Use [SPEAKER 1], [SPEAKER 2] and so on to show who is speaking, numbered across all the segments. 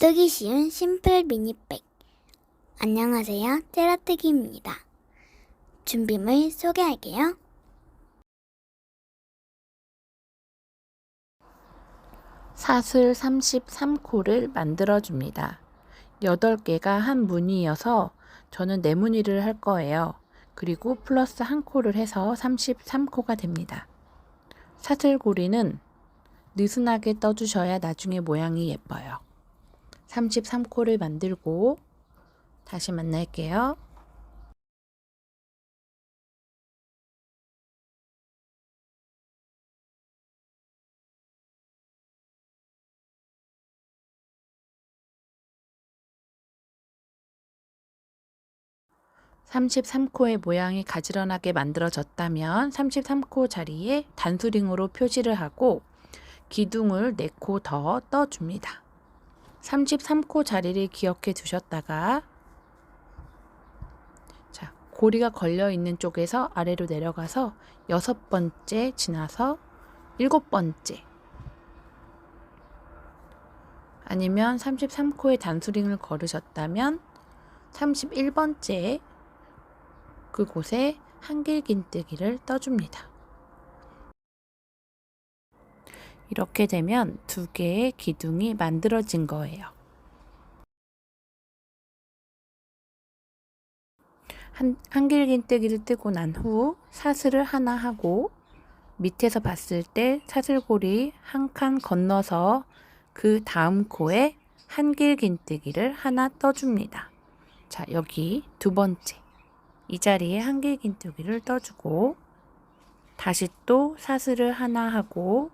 [SPEAKER 1] 뜨기 쉬운 심플 미니백. 안녕하세요, 째라뜨기입니다. 준비물 소개할게요.
[SPEAKER 2] 사슬 33코를 만들어줍니다. 8개가 한 무늬여서 저는 4무늬를 할 거예요. 그리고 플러스 1코를 해서 33코가 됩니다. 사슬고리는 느슨하게 떠주셔야 나중에 모양이 예뻐요. 33코를 만들고 다시 만날게요. (33코의) 모양이 가지런하게 만들어졌다면 33코 자리에 단수링으로 표시를 하고 기둥을 4코 더 떠줍니다. 33코 자리를 기억해 두셨다가 고리가 걸려 있는 쪽에서 아래로 내려가서 6번째 지나서 7번째, 아니면 33코의 단수링을 걸으셨다면 31번째 그곳에 한길긴뜨기를 떠줍니다. 이렇게 되면 2개의 기둥이 만들어진 거예요. 한길긴뜨기를 뜨고 난 후 사슬을 하나 하고 밑에서 봤을 때 사슬고리 한 칸 건너서 그 다음 코에 한길긴뜨기를 하나 떠줍니다. 자, 여기 2번째 이 자리에 한길긴뜨기를 떠주고 다시 또 사슬을 하나 하고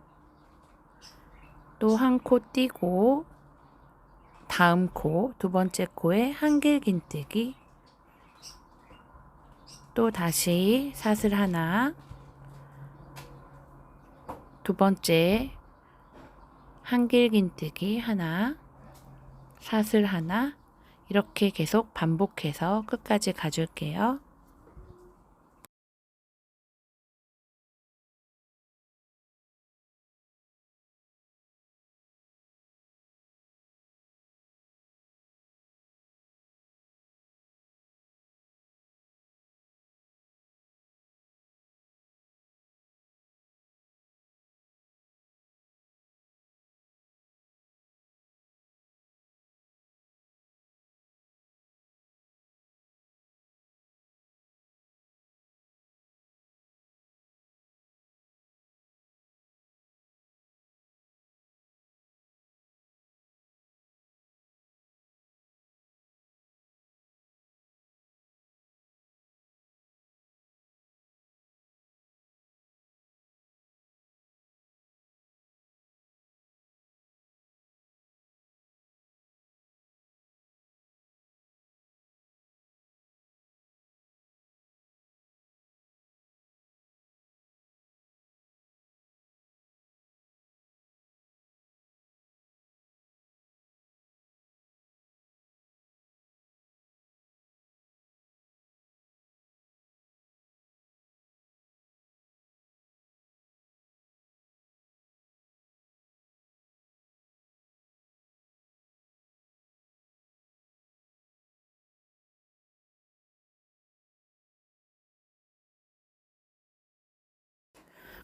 [SPEAKER 2] 또 한 코 띄고 다음 코 2번째 코에 한길긴뜨기, 또 다시 사슬 하나, 2번째 한길긴뜨기 하나, 사슬 하나, 이렇게 계속 반복해서 끝까지 가줄게요.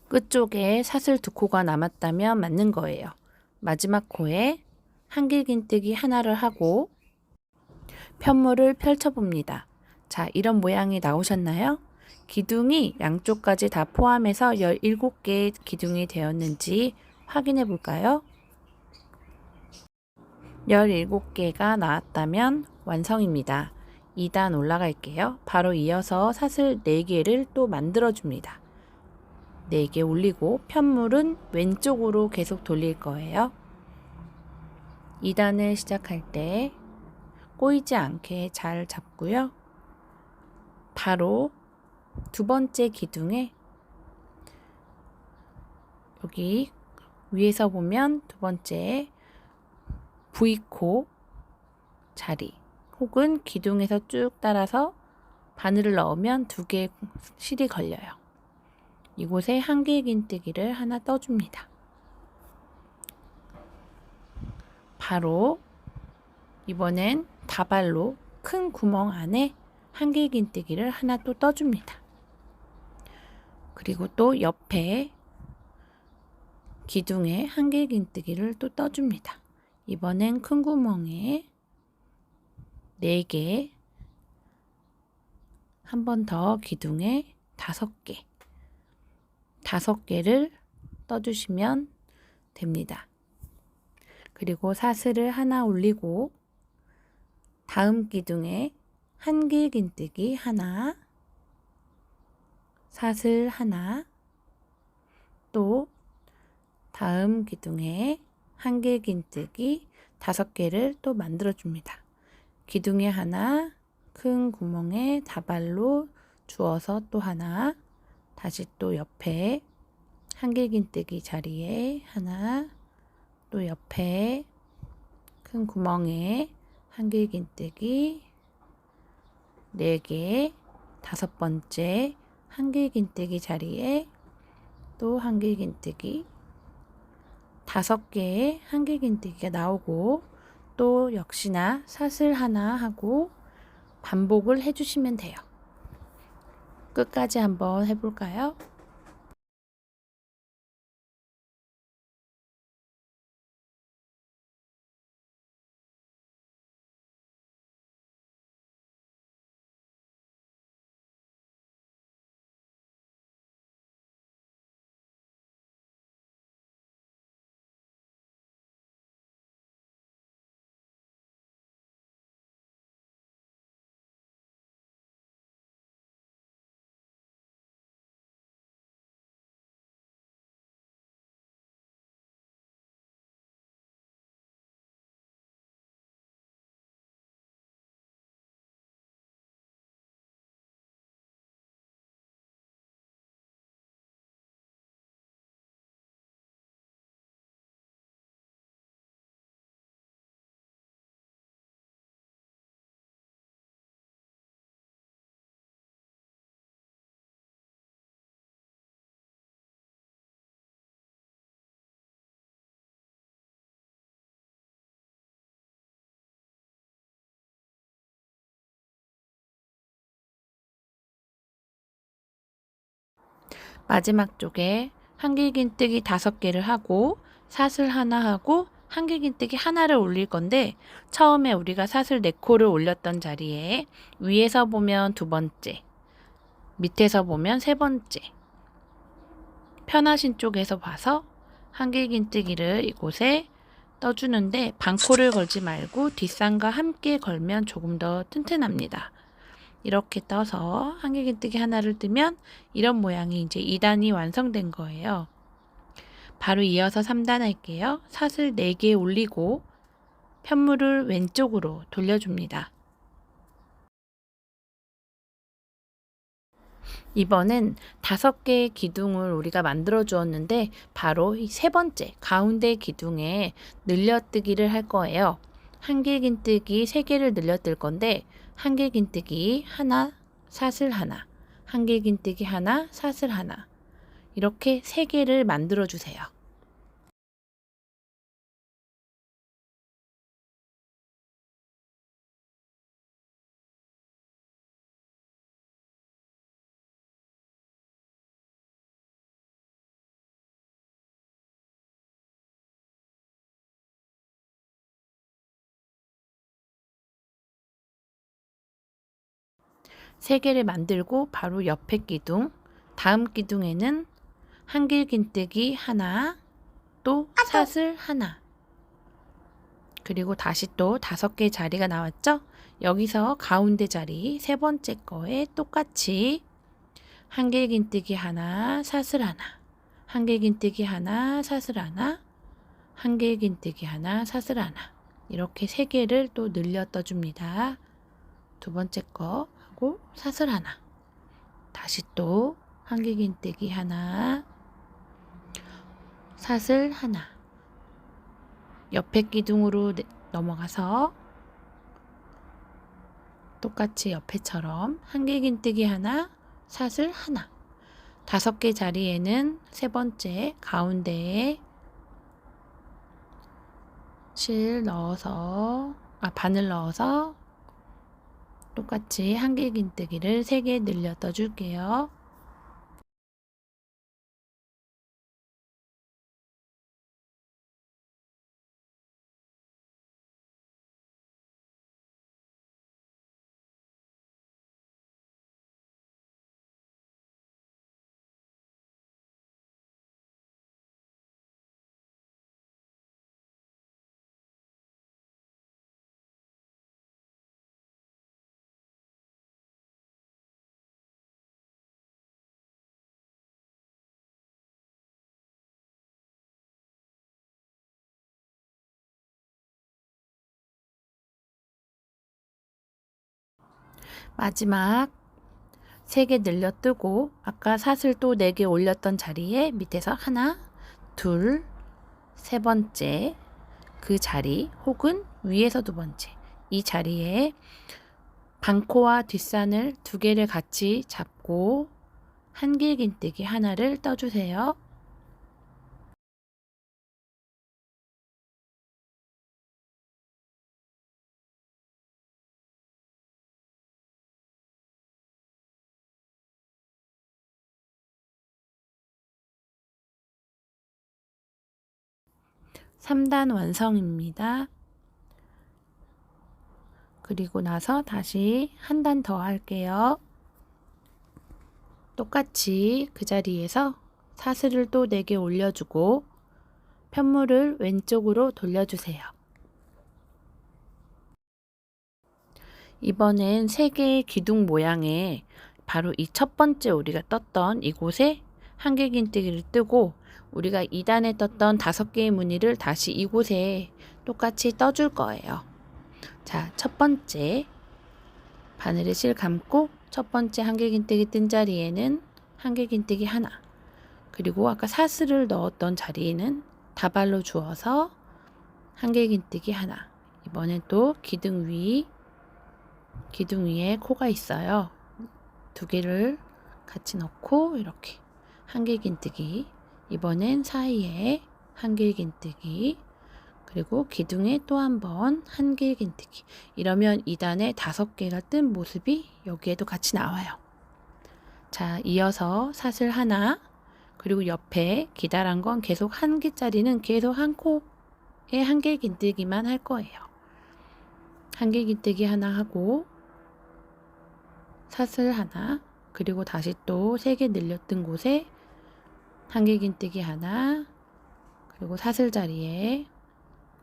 [SPEAKER 2] 끝쪽에 사슬 2코가 남았다면 맞는 거예요. 마지막 코에 한길긴뜨기 하나를 하고 편물을 펼쳐봅니다. 자, 이런 모양이 나오셨나요? 기둥이 양쪽까지 다 포함해서 17개의 기둥이 되었는지 확인해 볼까요? 17개가 나왔다면 완성입니다. 2단 올라갈게요. 바로 이어서 사슬 4개를 또 만들어 줍니다. 4개 올리고 편물은 왼쪽으로 계속 돌릴 거예요. 2단을 시작할 때 꼬이지 않게 잘 잡고요. 바로 2번째 기둥에 여기 위에서 보면 2번째 V코 자리 혹은 기둥에서 쭉 따라서 바늘을 넣으면 2개의 실이 걸려요. 이곳에 한길긴뜨기를 하나 떠줍니다. 바로 이번엔 다발로 큰 구멍 안에 한길긴뜨기를 하나 또 떠줍니다. 그리고 또 옆에 기둥에 한길긴뜨기를 또 떠줍니다. 이번엔 큰 구멍에 4개, 한 번 더 기둥에 5개, 5개를 떠주시면 됩니다. 그리고 사슬을 하나 올리고 다음 기둥에 한길긴뜨기 하나, 사슬 하나, 또 다음 기둥에 한길긴뜨기 5개를 또 만들어 줍니다. 기둥에 하나, 큰 구멍에 다발로 주어서 또 하나, 다시 또 옆에 한길긴뜨기 자리에 하나, 또 옆에 큰 구멍에 한길긴뜨기 4개, 5번째 한길긴뜨기 자리에 또 한길긴뜨기 5개의 한길긴뜨기가 나오고 또 역시나 사슬 하나 하고 반복을 해주시면 돼요. 끝까지 한번 해볼까요? 마지막 쪽에 한길긴뜨기 5개를 하고 사슬 하나 하고 한길긴뜨기 하나를 올릴 건데 처음에 우리가 사슬 4코를 올렸던 자리에 위에서 보면 2번째, 밑에서 보면 3번째, 편하신 쪽에서 봐서 한길긴뜨기를 이곳에 떠주는데 반코를 걸지 말고 뒷산과 함께 걸면 조금 더 튼튼합니다. 이렇게 떠서 한길긴뜨기 하나를 뜨면 이런 모양이 이제 2단이 완성된 거예요. 바로 이어서 3단 할게요. 사슬 4개 올리고 편물을 왼쪽으로 돌려줍니다. 이번엔 5개의 기둥을 우리가 만들어 주었는데 바로 이 3번째 가운데 기둥에 늘려뜨기를 할 거예요. 한길긴뜨기 3개를 늘려뜰 건데 한길긴뜨기 하나, 사슬 하나, 한길긴뜨기 하나, 사슬 하나 이렇게 3개를 만들어 주세요. 세 개를 만들고 바로 옆에 기둥, 다음 기둥에는 한길긴뜨기 하나, 또 사슬 하나, 그리고 다시 또 5개 자리가 나왔죠? 여기서 가운데 자리 3번째 거에 똑같이 한길긴뜨기 하나, 사슬 하나, 한길긴뜨기 하나, 사슬 하나, 한길긴뜨기 하나, 사슬 하나 이렇게 3개를 또 늘려 떠줍니다. 2번째 거 하고 사슬 하나, 다시 또 한길긴뜨기 하나, 사슬 하나, 옆에 기둥으로 넘어가서 똑같이 옆에처럼 한길긴뜨기 하나, 사슬 하나, 5개 자리에는 3번째 가운데에 실 넣어서 반을 넣어서 똑같이 한길긴뜨기를 3개 늘려 떠줄게요. 마지막 3개 늘려 뜨고 아까 사슬 또 4개 올렸던 자리에 밑에서 하나, 둘, 세 번째 그 자리 혹은 위에서 두 번째 이 자리에 반코와 뒷산을 2개를 같이 잡고 한길긴뜨기 하나를 떠주세요. (3단) 완성입니다. 그리고 나서 다시 한 단 더 할게요. 똑같이 그 자리에서 사슬을 또 4개 올려주고 편물을 왼쪽으로 돌려주세요. 이번엔 3개의 기둥 모양의 바로 이 첫 번째 우리가 떴던 이곳에 한길긴뜨기를 뜨고 우리가 2단에 떴던 5개의 무늬를 다시 이곳에 똑같이 떠줄 거예요. 자, 첫 번째 바늘에 실 감고 첫 번째 한길긴뜨기 뜬 자리에는 한길긴뜨기 하나, 그리고 아까 사슬을 넣었던 자리에는 다발로 주어서 한길긴뜨기 하나. 이번엔 또 기둥 위에 코가 있어요. 2개를 같이 넣고 이렇게 한길긴뜨기. 이번엔 사이에 한길긴뜨기. 그리고 기둥에 또 한 번 한길긴뜨기. 이러면 2단에 5개가 뜬 모습이 여기에도 같이 나와요. 자, 이어서 사슬 하나, 그리고 옆에 기다란 건 계속 한 개짜리는 계속 한 코에 한길긴뜨기만 할 거예요. 한길긴뜨기 하나 하고 사슬 하나, 그리고 다시 또 3개 늘렸던 곳에 한길긴뜨기 하나, 그리고 사슬 자리에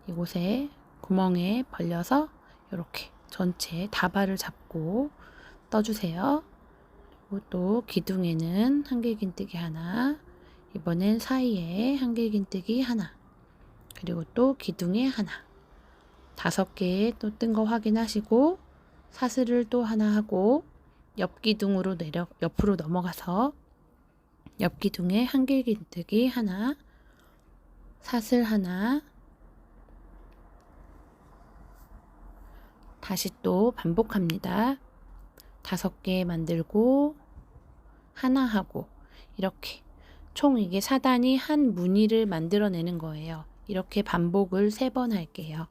[SPEAKER 2] 이곳에 구멍에 벌려서 이렇게 전체 다발을 잡고 떠주세요. 그리고 또 기둥에는 한길긴뜨기 하나, 이번엔 사이에 한길긴뜨기 하나, 그리고 또 기둥에 하나. 5개 또 뜬 거 확인하시고 사슬을 또 하나 하고 옆 기둥으로 옆으로 넘어가서 옆 기둥에 한길긴뜨기 하나, 사슬 하나, 다시 또 반복합니다. 5개 만들고 하나 하고 이렇게 총 이게 4단이 한 무늬를 만들어내는 거예요. 이렇게 반복을 3번 할게요.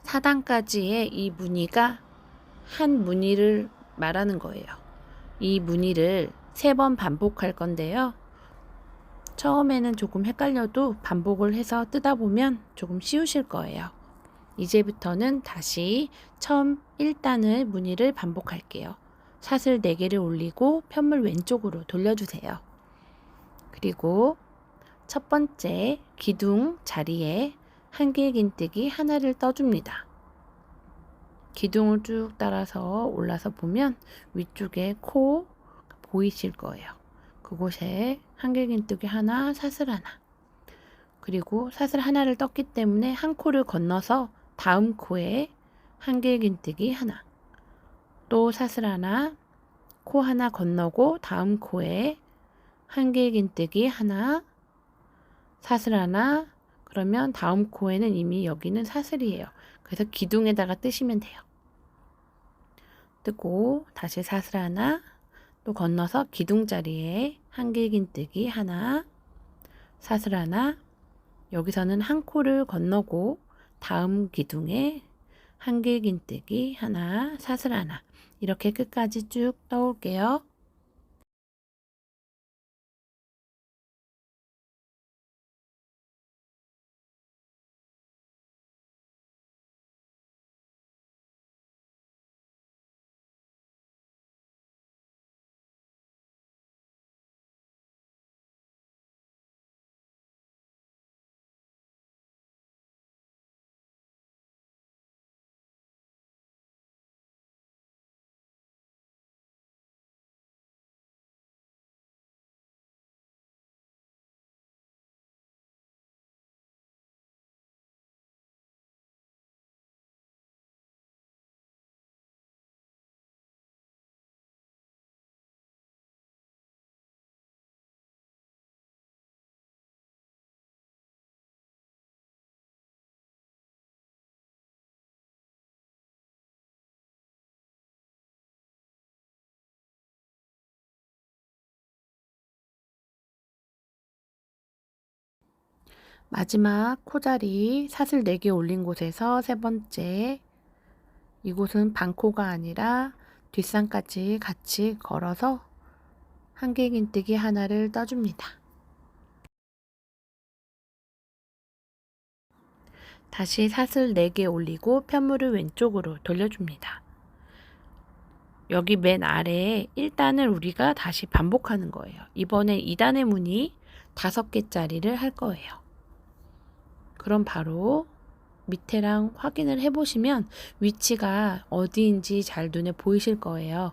[SPEAKER 2] (4단까지의) 이 무늬가 한 무늬를 말하는 거예요. 이 무늬를 3번 반복할 건데요. 처음에는 조금 헷갈려도 반복을 해서 뜯어 보면 조금 쉬우실 거예요. 이제부터는 다시 처음 1단을 무늬를 반복할게요. 사슬 4개를 올리고 편물 왼쪽으로 돌려주세요. 그리고 첫 번째 기둥 자리에 한길긴뜨기 하나를 떠줍니다. 기둥을 쭉 따라서 올라서 보면 위쪽에 코 보이실 거예요. 그곳에 한길긴뜨기 하나, 사슬 하나. 그리고 사슬 하나를 떴기 때문에 한 코를 건너서 다음 코에 한길긴뜨기 하나. 또 사슬 하나, 코 하나 건너고 다음 코에 한길긴뜨기 하나, 사슬 하나. 그러면 다음 코에는 이미 여기는 사슬이에요. 그래서 기둥에다가 뜨시면 돼요. 뜨고 다시 사슬 하나, 또 건너서 기둥 자리에 한길긴뜨기 하나, 사슬 하나. 여기서는 한 코를 건너고 다음 기둥에 한길긴뜨기 하나, 사슬 하나. 이렇게 끝까지 쭉 떠올게요. 마지막 코자리 사슬 4개 올린 곳에서 세 번째, 이곳은 반코가 아니라 뒷산까지 같이 걸어서 한길긴뜨기 하나를 떠줍니다. 다시 사슬 4개 올리고 편물을 왼쪽으로 돌려줍니다. 여기 맨 아래에 1단을 우리가 다시 반복하는 거예요. 이번에 2단의 무늬 5개짜리를 할 거예요. 그럼 바로 밑에랑 확인을 해보시면 위치가 어디인지 잘 눈에 보이실 거예요.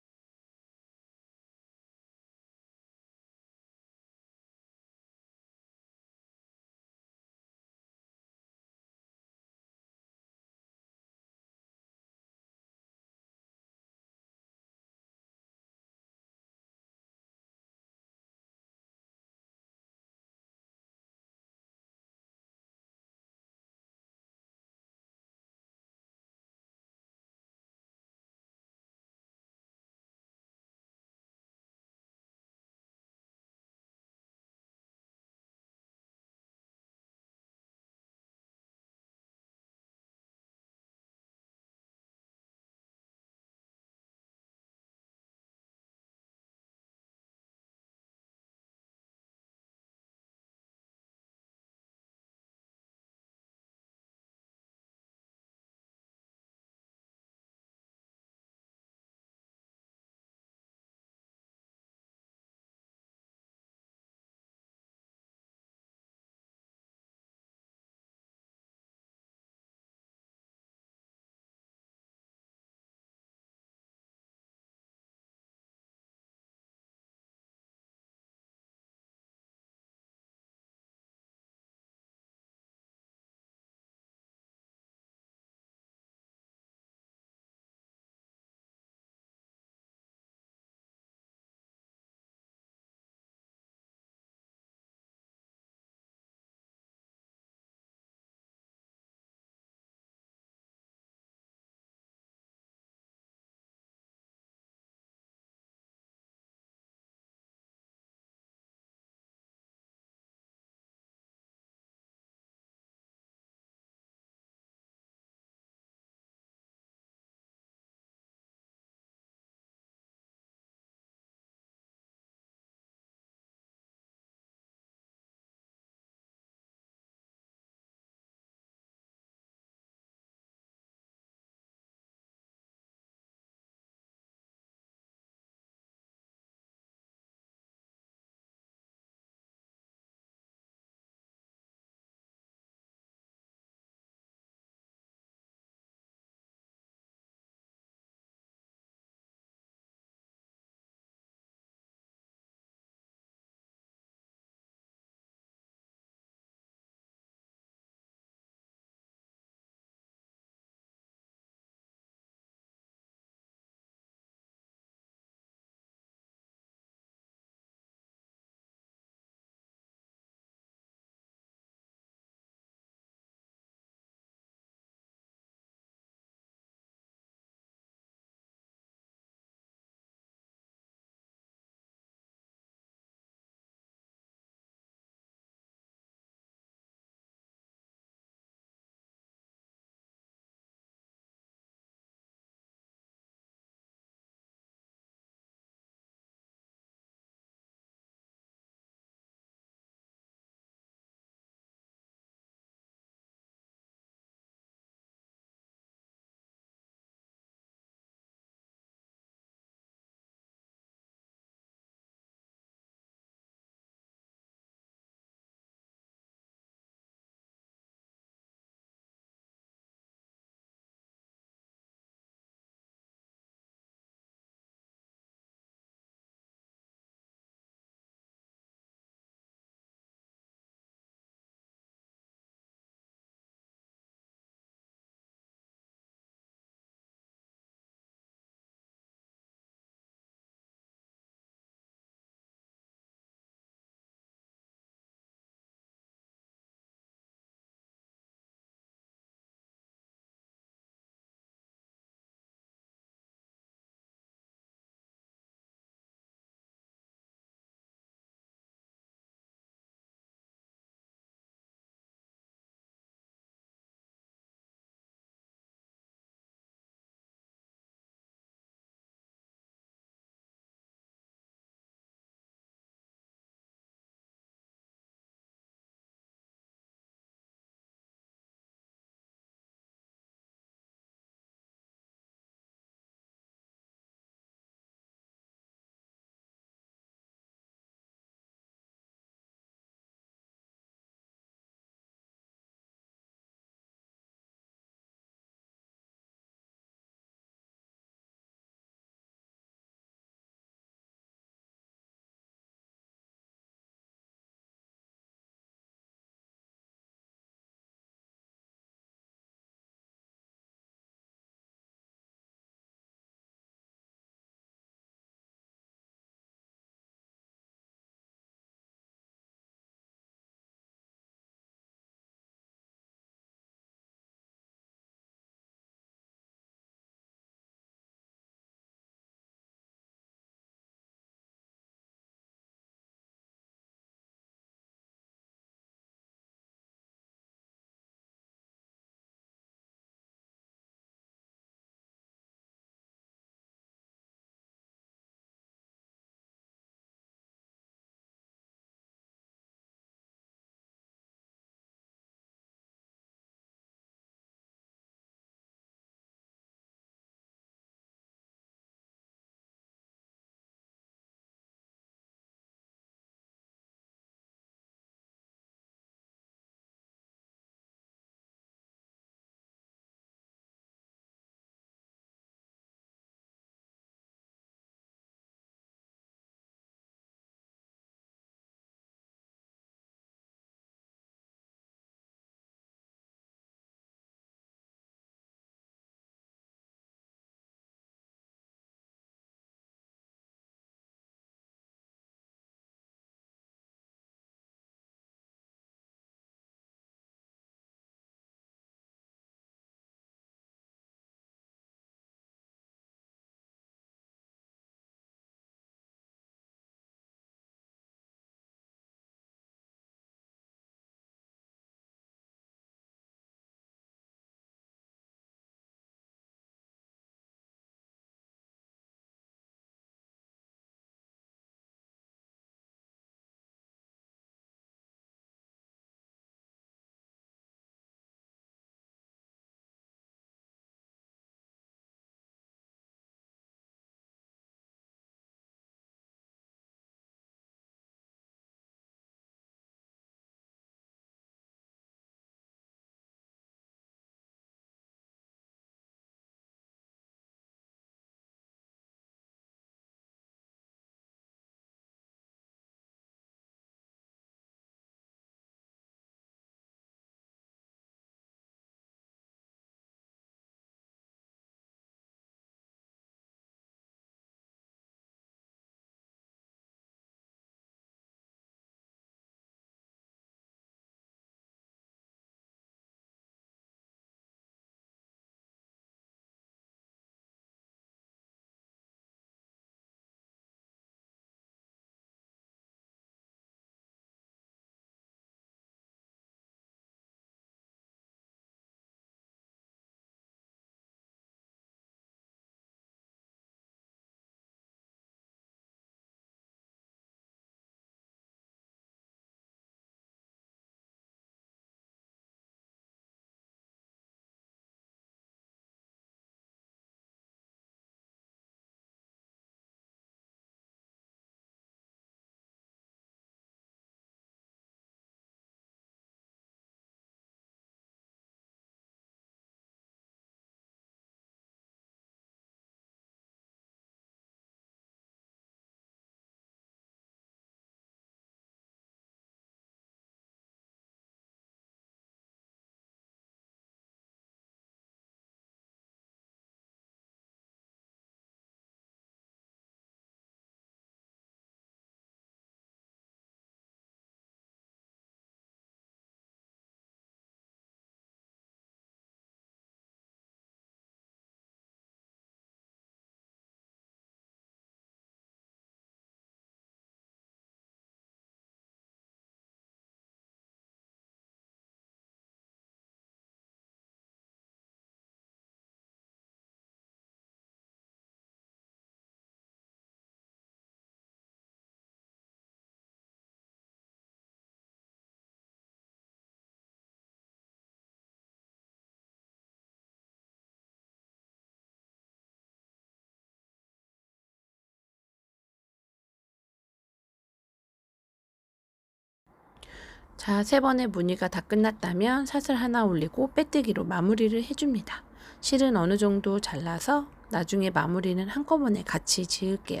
[SPEAKER 2] 자, 3번의 무늬가 다 끝났다면 사슬 하나 올리고 빼뜨기로 마무리를 해줍니다. 실은 어느 정도 잘라서 나중에 마무리는 한꺼번에 같이 지을게요.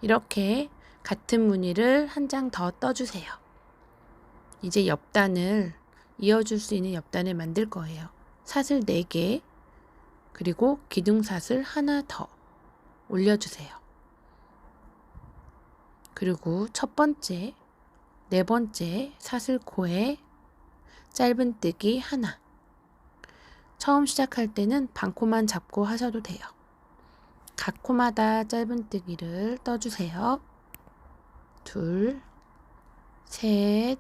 [SPEAKER 2] 이렇게 같은 무늬를 한 장 더 떠주세요. 이제 옆단을 이어줄 수 있는 옆단을 만들 거예요. 사슬 4개 그리고 기둥사슬 하나 더 올려주세요. 그리고 첫 번째, 4번째 사슬코에 짧은뜨기 하나. 처음 시작할 때는 반코만 잡고 하셔도 돼요. 각 코마다 짧은뜨기를 떠주세요. 2, 3,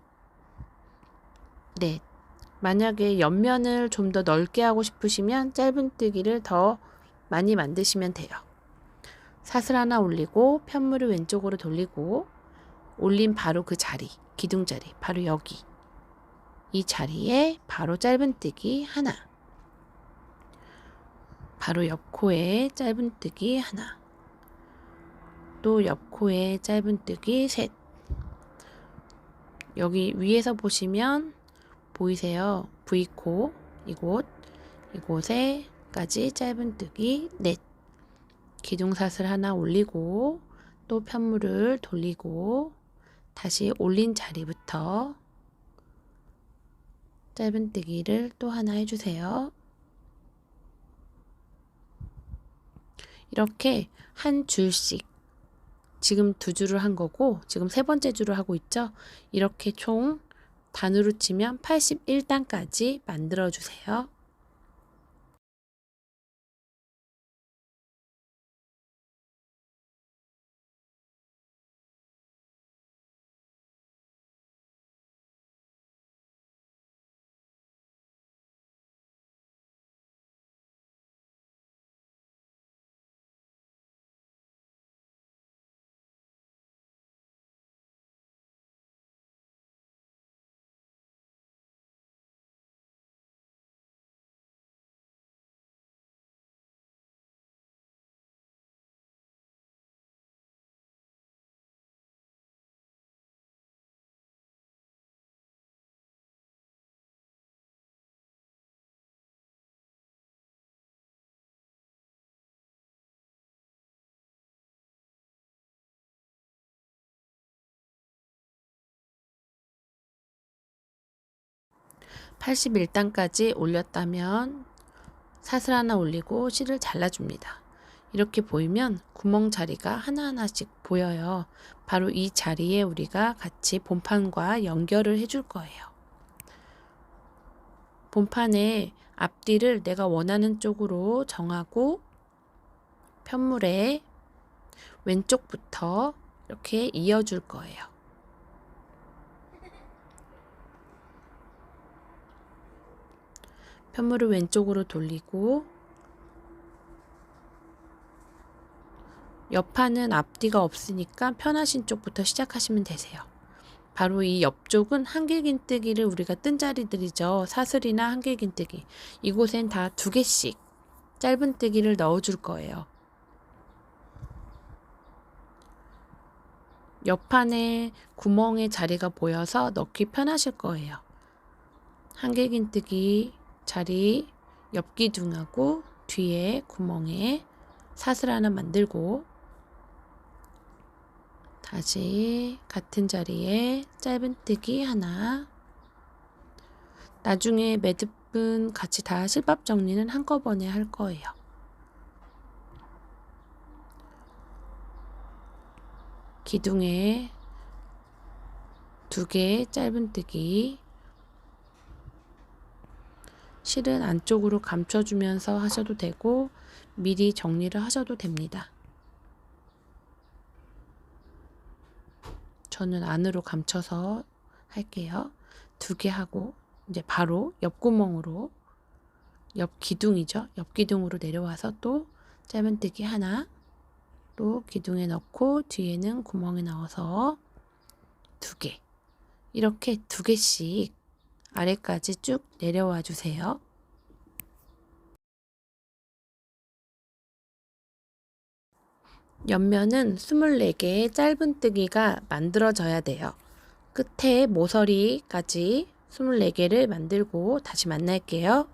[SPEAKER 2] 4. 만약에 옆면을 좀 더 넓게 하고 싶으시면 짧은뜨기를 더 많이 만드시면 돼요. 사슬 하나 올리고 편물을 왼쪽으로 돌리고 올린 바로 그 자리, 기둥자리, 바로 여기. 이 자리에 바로 짧은뜨기 하나. 바로 옆코에 짧은뜨기 하나. 또 옆코에 짧은뜨기 셋. 여기 위에서 보시면 보이세요? V코 이곳에까지 짧은뜨기 넷. 기둥사슬 하나 올리고 또 편물을 돌리고 다시 올린 자리부터 짧은뜨기를 또 하나 해주세요. 이렇게 한 줄씩 지금 2줄을 한 거고 지금 3번째 줄을 하고 있죠. 이렇게 총 단으로 치면 81단까지 만들어 주세요. (81단까지) 올렸다면 사슬 하나 올리고 실을 잘라줍니다. 이렇게 보이면 구멍 자리가 하나하나씩 보여요. 바로 이 자리에 우리가 같이 본판과 연결을 해줄 거예요. 본판의 앞뒤를 내가 원하는 쪽으로 정하고 편물에 왼쪽부터 이렇게 이어줄 거예요. 편물을 왼쪽으로 돌리고 옆판은 앞뒤가 없으니까 편하신 쪽부터 시작하시면 되세요. 바로 이 옆쪽은 한길긴뜨기를 우리가 뜬 자리들이죠. 사슬이나 한길긴뜨기. 이곳엔 다 2개씩 짧은뜨기를 넣어줄 거예요. 옆판에 구멍의 자리가 보여서 넣기 편하실 거예요. 한길긴뜨기 자리 옆기둥하고 뒤에 구멍에 사슬 하나 만들고 다시 같은 자리에 짧은뜨기 하나. 나중에 매듭은 같이 다 실밥 정리는 한꺼번에 할 거예요. 기둥에 2개 짧은뜨기. 실은 안쪽으로 감춰주면서 하셔도 되고 미리 정리를 하셔도 됩니다. 저는 안으로 감춰서 할게요. 2개 하고 이제 바로 옆구멍으로 옆 기둥이죠. 옆 기둥으로 내려와서 또 짧은뜨기 하나. 또 기둥에 넣고 뒤에는 구멍에 넣어서 2개. 이렇게 2개씩 아래까지 쭉 내려와 주세요. 옆면은 24개의 짧은뜨기가 만들어져야 돼요. 끝에 모서리까지 24개를 만들고 다시 만날게요.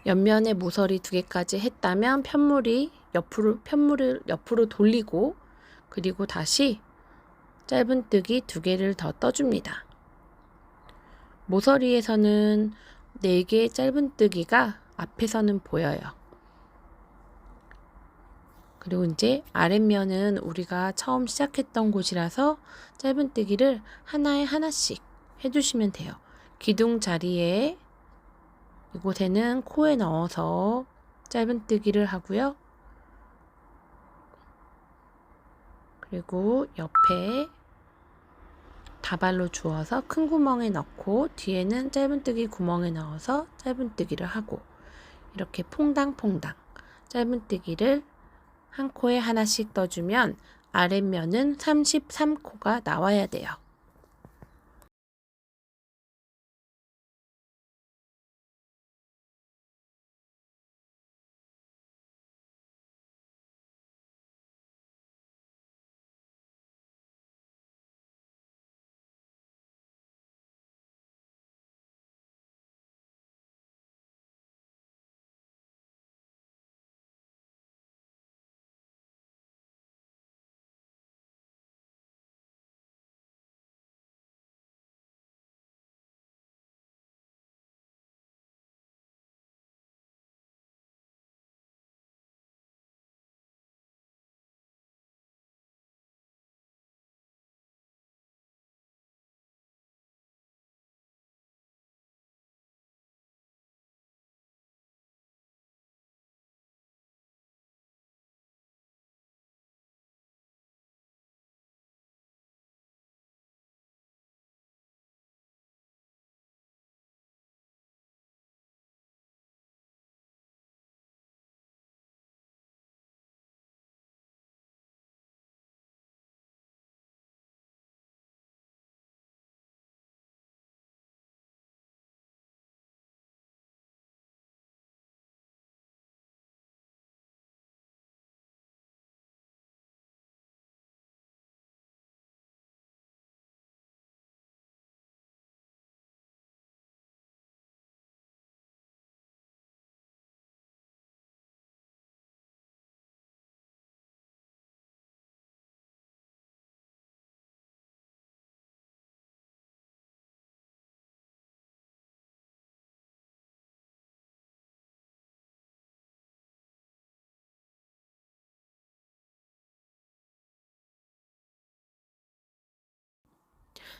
[SPEAKER 2] 옆면에 모서리 2개까지 했다면 편물을 옆으로 돌리고 그리고 다시 짧은뜨기 2개를 더 떠줍니다. 모서리에서는 4개의 짧은뜨기가 앞에서는 보여요. 그리고 이제 아랫면은 우리가 처음 시작했던 곳이라서 짧은뜨기를 하나에 하나씩 해주시면 돼요. 기둥 자리에 이곳에는 코에 넣어서 짧은뜨기를 하고요. 그리고 옆에 다발로 주어서 큰 구멍에 넣고 뒤에는 짧은뜨기 구멍에 넣어서 짧은뜨기를 하고 이렇게 퐁당퐁당 짧은뜨기를 한 코에 하나씩 떠주면 아랫면은 33코가 나와야 돼요.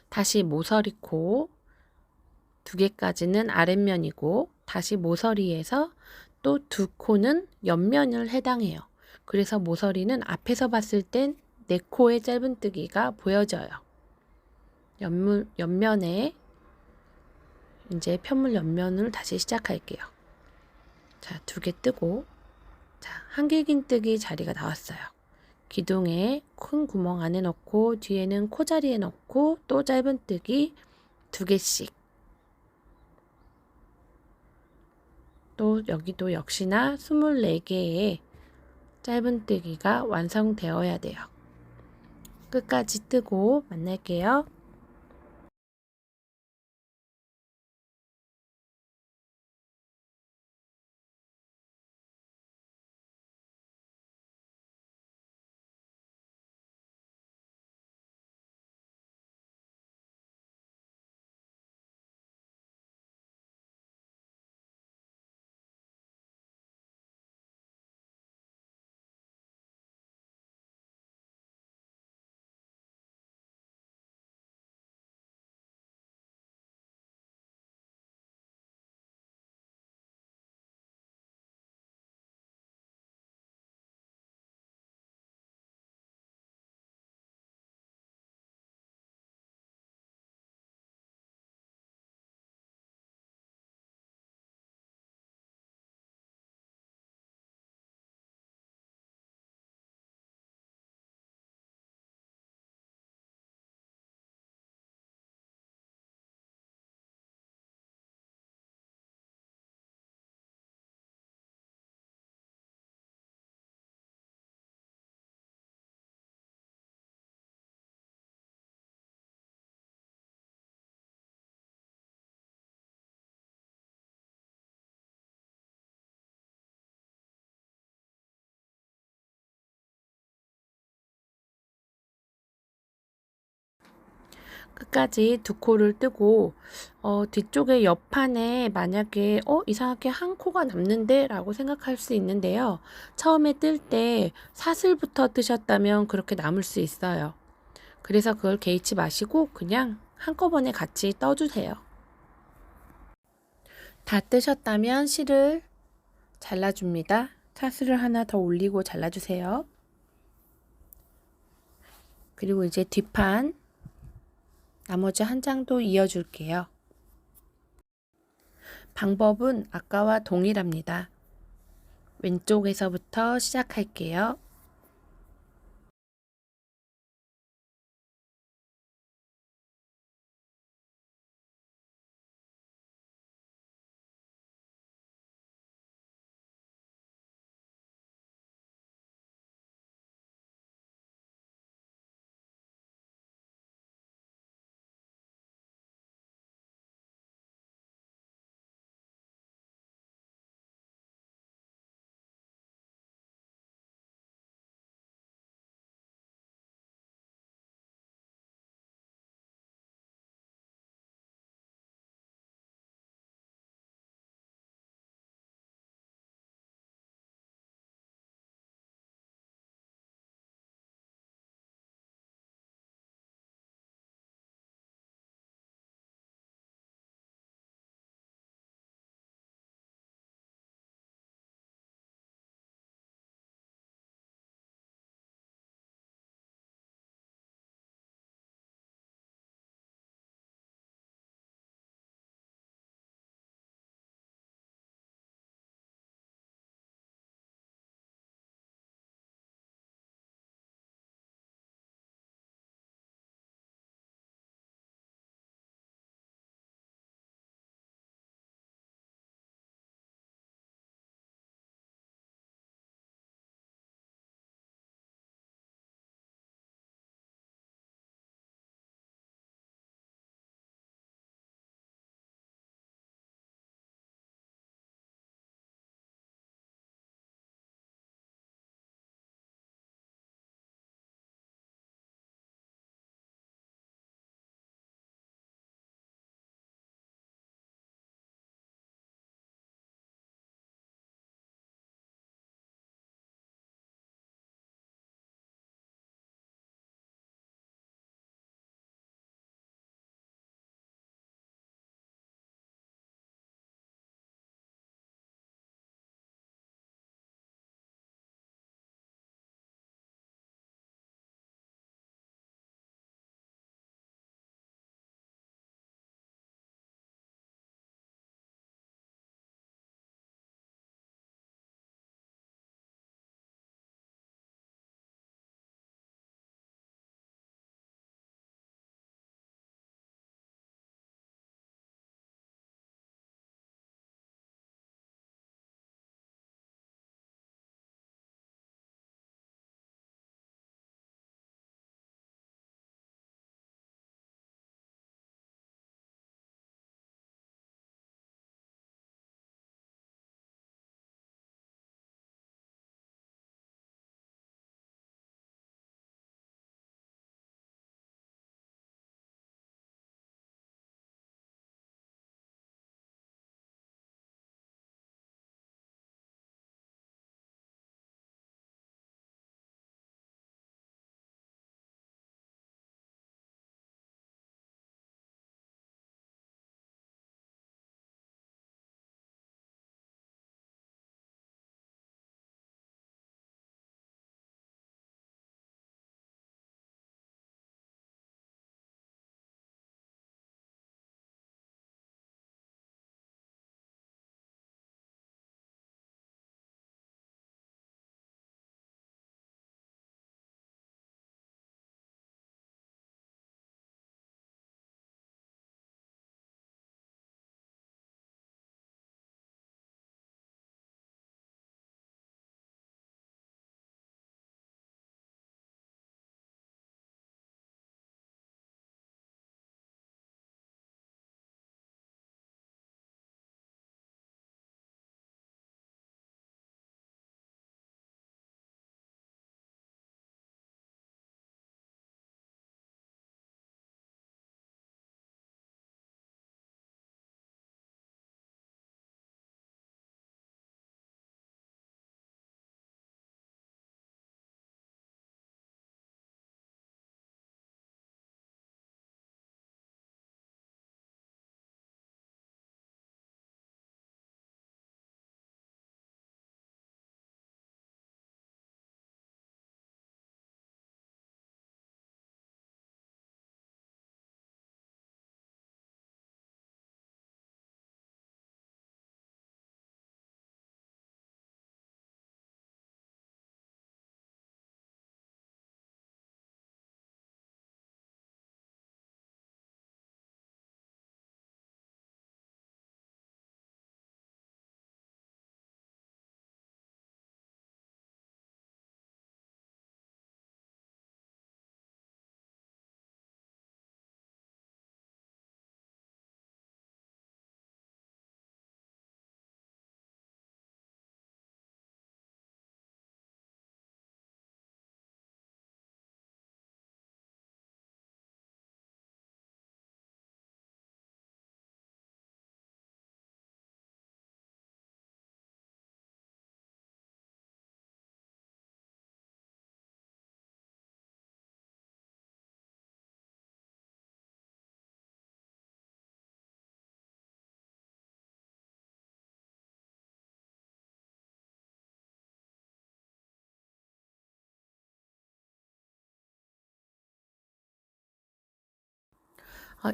[SPEAKER 2] 다시 모서리 코 두 개까지는 아랫면이고 다시 모서리에서 또 두 코는 옆면을 해당해요. 그래서 모서리는 앞에서 봤을 땐 네 코의 짧은뜨기가 보여져요. 옆면에 이제 편물 옆면을 다시 시작할게요. 자, 두 개 뜨고, 자, 한길긴뜨기 자리가 나왔어요. 기둥에 큰 구멍 안에 넣고 뒤에는 코 자리에 넣고 또 짧은뜨기 두 개씩. 또 여기도 역시나 24개의 짧은뜨기가 완성되어야 돼요. 끝까지 뜨고 만날게요. 끝까지 두 코를 뜨고 뒤쪽에 옆판에 만약에 이상하게 한 코가 남는데 라고 생각할 수 있는데요. 처음에 뜰 때 사슬부터 뜨셨다면 그렇게 남을 수 있어요. 그래서 그걸 개의치 마시고 그냥 한꺼번에 같이 떠주세요. 다 뜨셨다면 실을 잘라줍니다. 사슬을 하나 더 올리고 잘라주세요. 그리고 이제 뒷판 나머지 한 장도 이어줄게요. 방법은 아까와 동일합니다. 왼쪽에서부터 시작할게요.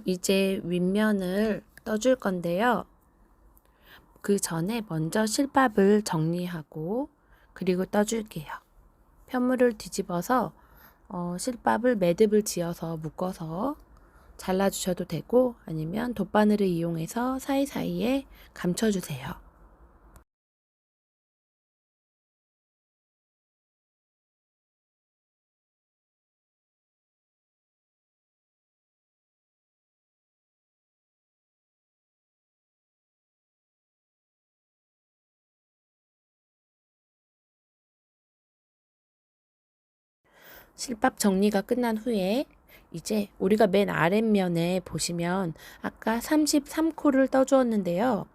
[SPEAKER 2] 이제 윗면을 떠줄 건데요. 그 전에 먼저 실밥을 정리하고 그리고 떠줄게요. 편물을 뒤집어서 실밥을 매듭을 지어서 묶어서 잘라주셔도 되고 아니면 돗바늘을 이용해서 사이사이에 감춰주세요. 실밥 정리가 끝난 후에 이제 우리가 맨 아랫면에 보시면 아까 33코를 떠주었는데요.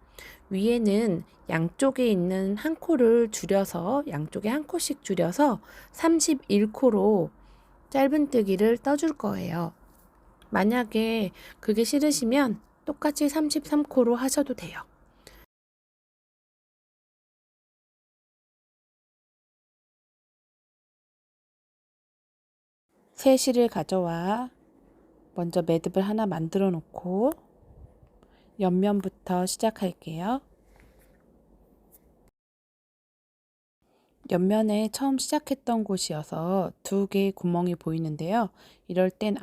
[SPEAKER 2] 위에는 양쪽에 있는 한 코를 줄여서 양쪽에 한 코씩 줄여서 31코로 짧은뜨기를 떠줄 거예요. 만약에 그게 싫으시면 똑같이 33코로 하셔도 돼요. 새 실을 가져와 먼저 매듭을 하나 만들어 놓고 옆면부터 시작할게요. 옆면에 처음 시작했던 곳이어서 두 개의 구멍이 보이는데요. 이럴 땐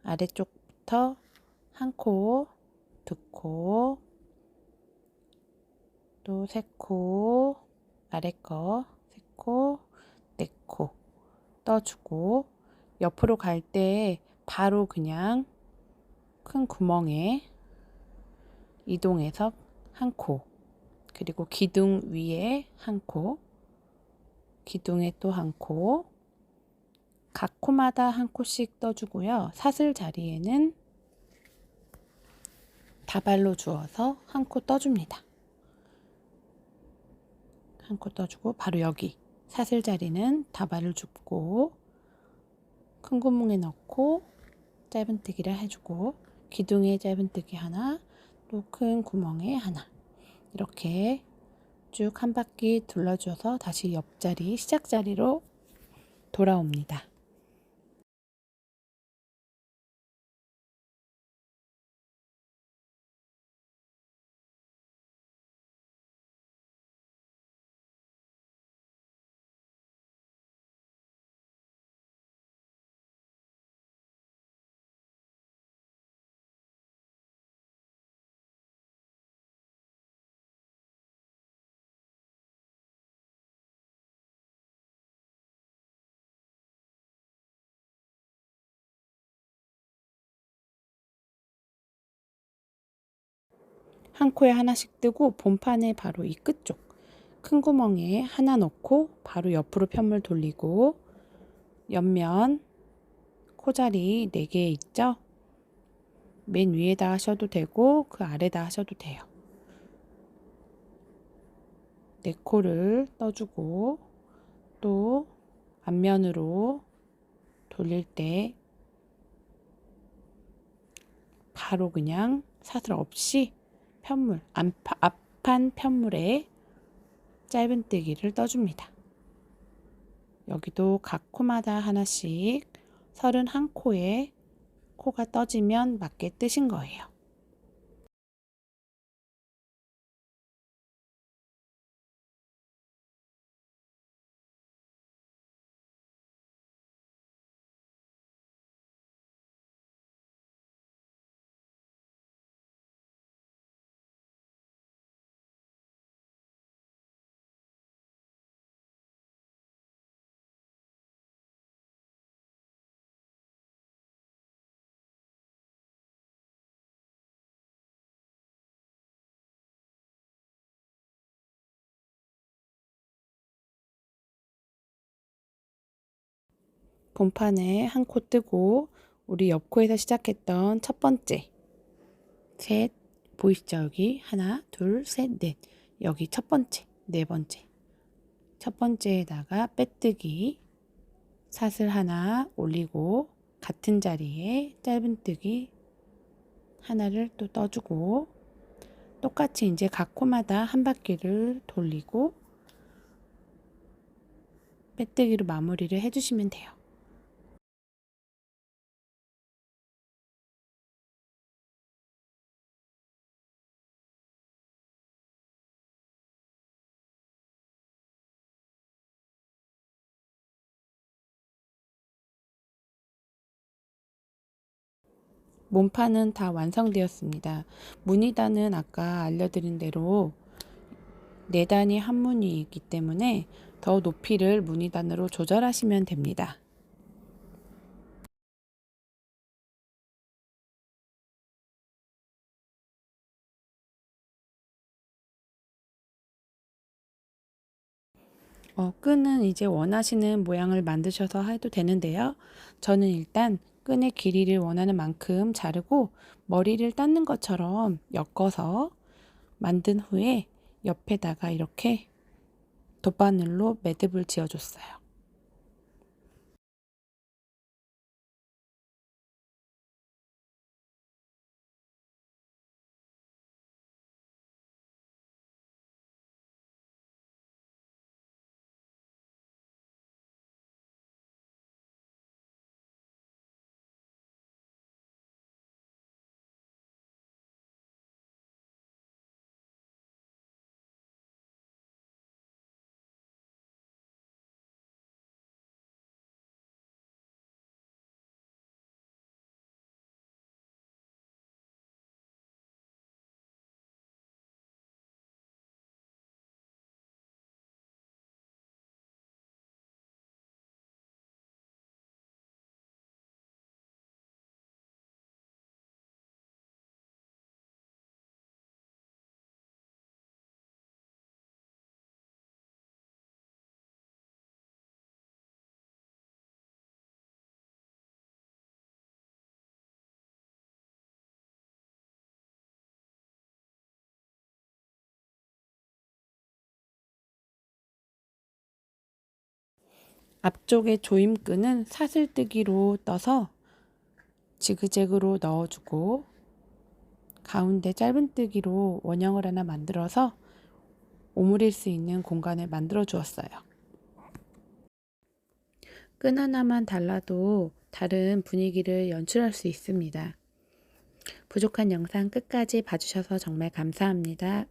[SPEAKER 2] 아래쪽부터 한 코, 두 코, 또 세 코, 아래 거 세 코, 네 코 떠주고 옆으로 갈 때 바로 그냥 큰 구멍에 이동해서 한 코, 그리고 기둥 위에 한 코, 기둥에 또 한 코, 각 코마다 한 코씩 떠주고요. 사슬 자리에는 다발로 주어서 한 코 떠줍니다. 한 코 떠주고 바로 여기 사슬 자리는 다발을 줍고 큰 구멍에 넣고 짧은뜨기를 해주고 기둥에 짧은뜨기 하나, 또 큰 구멍에 하나 이렇게 쭉 한 바퀴 둘러줘서 다시 옆자리 시작 자리로 돌아옵니다. 한 코에 하나씩 뜨고 본판에 바로 이 끝쪽 큰 구멍에 하나 넣고 바로 옆으로 편물 돌리고 옆면 코자리 4개 있죠? 맨 위에다 하셔도 되고 그 아래다 하셔도 돼요. 4코를 떠주고 또 앞면으로 돌릴 때 바로 그냥 사슬 없이 편물, 앞판 편물에 짧은뜨기를 떠줍니다. 여기도 각 코마다 하나씩 31코에 코가 떠지면 맞게 뜨신 거예요. 본판에 한 코 뜨고 우리 옆코에서 시작했던 첫 번째 셋 보이시죠? 여기 하나 둘 셋 넷 여기 첫 번째 네 번째 첫 번째에다가 빼뜨기 사슬 하나 올리고 같은 자리에 짧은뜨기 하나를 또 떠주고 똑같이 이제 각 코마다 한 바퀴를 돌리고 빼뜨기로 마무리를 해주시면 돼요. 몸판은 다 완성되었습니다. 무늬단은 아까 알려드린 대로 4단이 한 무늬이기 때문에 더 높이를 무늬단으로 조절하시면 됩니다. 끈은 이제 원하시는 모양을 만드셔서 해도 되는데요. 저는 일단 끈의 길이를 원하는 만큼 자르고 머리를 닦는 것처럼 엮어서 만든 후에 옆에다가 이렇게 돗바늘로 매듭을 지어줬어요. 앞쪽에 조임끈은 사슬뜨기로 떠서 지그재그로 넣어주고 가운데 짧은뜨기로 원형을 하나 만들어서 오므릴 수 있는 공간을 만들어 주었어요. 끈 하나만 달라도 다른 분위기를 연출할 수 있습니다. 부족한 영상 끝까지 봐주셔서 정말 감사합니다.